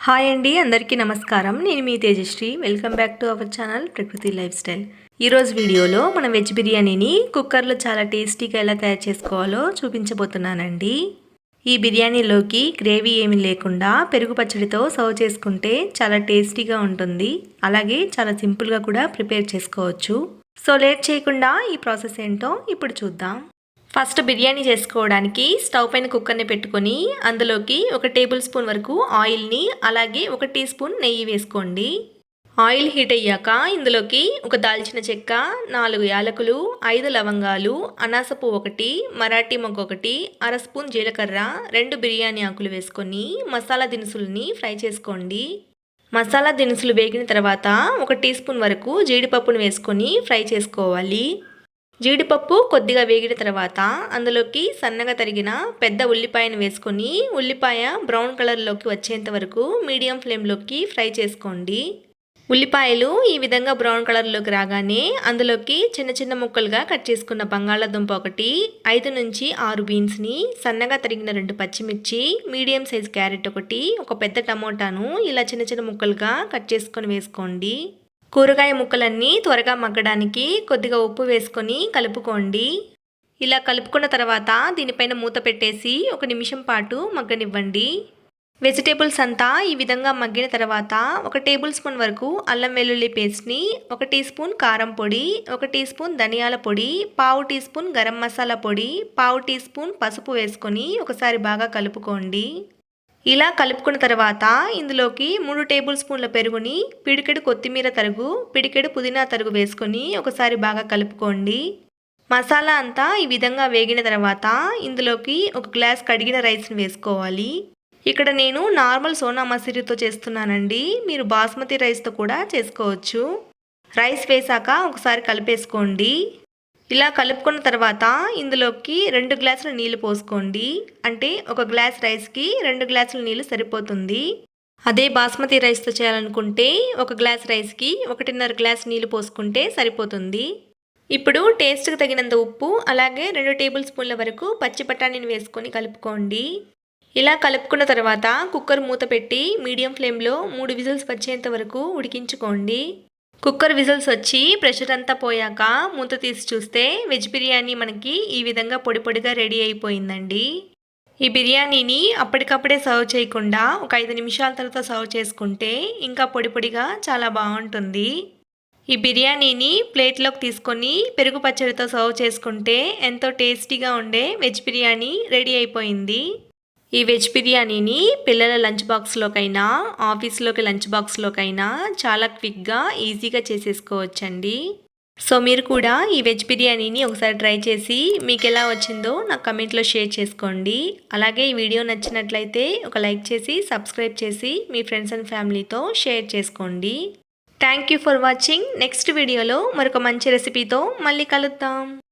Hi అండి, అందరికీ నమస్కారం. నేను మీ Tejashree. Welcome back to our channel Prakriti lifestyle. ఈరోజు వీడియోలో మనం వెజ్ బిర్యానీని కుక్కర్లో చాలా టేస్టీగా ఎలా తయారు చేసుకోవాలో చూపించబోతున్నానండి. ఈ బిర్యానీలోకి గ్రేవీ ఏమీ లేకుండా పెరుగు పచ్చడితో సర్వ్ చేసుకుంటే చాలా టేస్టీగా ఉంటుంది. అలాగే చాలా సింపుల్గా కూడా ప్రిపేర్ చేసుకోవచ్చు. సో లేట్ చేయకుండా ఈ ప్రాసెస్ ఏంటో ఇప్పుడు చూద్దాం. ఫస్ట్ బిర్యానీ చేసుకోవడానికి స్టవ్ పైన కుక్కర్ని పెట్టుకొని అందులోకి 1 టేబుల్ స్పూన్ వరకు ఆయిల్ని అలాగే 1 టీ స్పూన్ నెయ్యి వేసుకోండి. ఆయిల్ హీట్ అయ్యాక ఇందులోకి ఒక దాల్చిన చెక్క, 4 యాలకులు, 5 లవంగాలు, అనాస పువ్వు 1, మరాఠీ మొగ్గ 1, అర స్పూన్ జీలకర్ర, 2 బిర్యానీ ఆకులు వేసుకొని మసాలా దినుసుల్ని ఫ్రై చేసుకోండి. మసాలా దినుసులు వేగిన తర్వాత 1 టీ స్పూన్ వరకు జీడిపప్పును వేసుకొని ఫ్రై చేసుకోవాలి. జీడిపప్పు కొద్దిగా వేగిన తర్వాత అందులోకి సన్నగా తరిగిన పెద్ద ఉల్లిపాయను వేసుకొని ఉల్లిపాయ బ్రౌన్ కలర్లోకి వచ్చేంత వరకు మీడియం ఫ్లేమ్లోకి ఫ్రై చేసుకోండి. ఉల్లిపాయలు ఈ విధంగా బ్రౌన్ కలర్లోకి రాగానే అందులోకి చిన్న చిన్న ముక్కలుగా కట్ చేసుకున్న బంగాళాదుంప 1, 5 నుంచి 6 బీన్స్ని, సన్నగా తరిగిన 2 పచ్చిమిర్చి, మీడియం సైజ్ క్యారెట్ 1, ఒక పెద్ద టమోటాను ఇలా చిన్న చిన్న ముక్కలుగా కట్ చేసుకొని వేసుకోండి. కూరగాయ ముక్కలన్నీ త్వరగా మగ్గడానికి కొద్దిగా ఉప్పు వేసుకొని కలుపుకోండి. ఇలా కలుపుకున్న తర్వాత దీనిపైన మూత పెట్టేసి 1 నిమిషం పాటు మగ్గనివ్వండి. వెజిటేబుల్స్ అంతా ఈ విధంగా మగ్గిన తర్వాత 1 టేబుల్ స్పూన్ వరకు అల్లం వెల్లుల్లి పేస్ట్ని, 1 టీ స్పూన్ కారం పొడి, 1 టీ స్పూన్ ధనియాల పొడి, పావు టీ స్పూన్ గరం మసాలా పొడి, పావు టీ స్పూన్ పసుపు వేసుకొని ఒకసారి బాగా కలుపుకోండి. ఇలా కలుపుకున్న తర్వాత ఇందులోకి 3 టేబుల్ స్పూన్ల పెరుగుని, పిడికెడు కొత్తిమీర తరుగు, పిడికెడు పుదీనా తరుగు వేసుకొని ఒకసారి బాగా కలుపుకోండి. మసాలా అంతా ఈ విధంగా వేగిన తర్వాత ఇందులోకి 1 గ్లాస్ కడిగిన రైస్ని వేసుకోవాలి. ఇక్కడ నేను నార్మల్ సోనా మసూరితో చేస్తున్నానండి. మీరు బాస్మతి రైస్తో కూడా చేసుకోవచ్చు. రైస్ వేసాక ఒకసారి కలిపేసుకోండి. ఇలా కలుపుకున్న తర్వాత ఇందులోకి 2 గ్లాసుల నీళ్లు పోసుకోండి. అంటే 1 గ్లాస్ రైస్కి 2 గ్లాసుల నీళ్లు సరిపోతుంది. అదే బాస్మతి రైస్తో చేయాలనుకుంటే 1 గ్లాస్ రైస్కి 1.5 గ్లాస్ నీళ్లు పోసుకుంటే సరిపోతుంది. ఇప్పుడు టేస్ట్కి తగినంత ఉప్పు అలాగే 2 టేబుల్ స్పూన్ల వరకు పచ్చి బఠానీని వేసుకొని కలుపుకోండి. ఇలా కలుపుకున్న తర్వాత కుక్కర్ మూత పెట్టి మీడియం ఫ్లేమ్లో 3 విజిల్స్ వచ్చేంత వరకు ఉడికించుకోండి. కుక్కర్ విజిల్స్ వచ్చి ప్రెషర్ అంతా పోయాక మూత తీసి చూస్తే వెజ్ బిర్యానీ మనకి ఈ విధంగా పొడి పొడిగా రెడీ అయిపోయిందండి. ఈ బిర్యానీని అప్పటికప్పుడే సర్వ్ చేయకుండా ఒక 5 నిమిషాల తర్వాత సర్వ్ చేసుకుంటే ఇంకా పొడి పొడిగా చాలా బాగుంటుంది. ఈ బిర్యానీని ప్లేట్లోకి తీసుకొని పెరుగు పచ్చడితో సర్వ్ చేసుకుంటే ఎంతో టేస్టీగా ఉండే వెజ్ బిర్యానీ రెడీ అయిపోయింది. ఈ వెజ్ బిర్యానీని పిల్లల లంచ్ బాక్స్లోకైనా ఆఫీస్లోకి లంచ్ బాక్స్లోకైనా చాలా క్విక్గా ఈజీగా చేసేసుకోవచ్చండి. సో మీరు కూడా ఈ వెజ్ బిర్యానీని ఒకసారి ట్రై చేసి మీకు ఎలా వచ్చిందో నాకు కమెంట్లో షేర్ చేసుకోండి. అలాగే ఈ వీడియో నచ్చినట్లయితే ఒక లైక్ చేసి సబ్స్క్రైబ్ చేసి మీ ఫ్రెండ్స్ అండ్ ఫ్యామిలీతో షేర్ చేసుకోండి. Thank you for watching. Next వీడియోలో మరొక మంచి రెసిపీతో మళ్ళీ కలుద్దాం.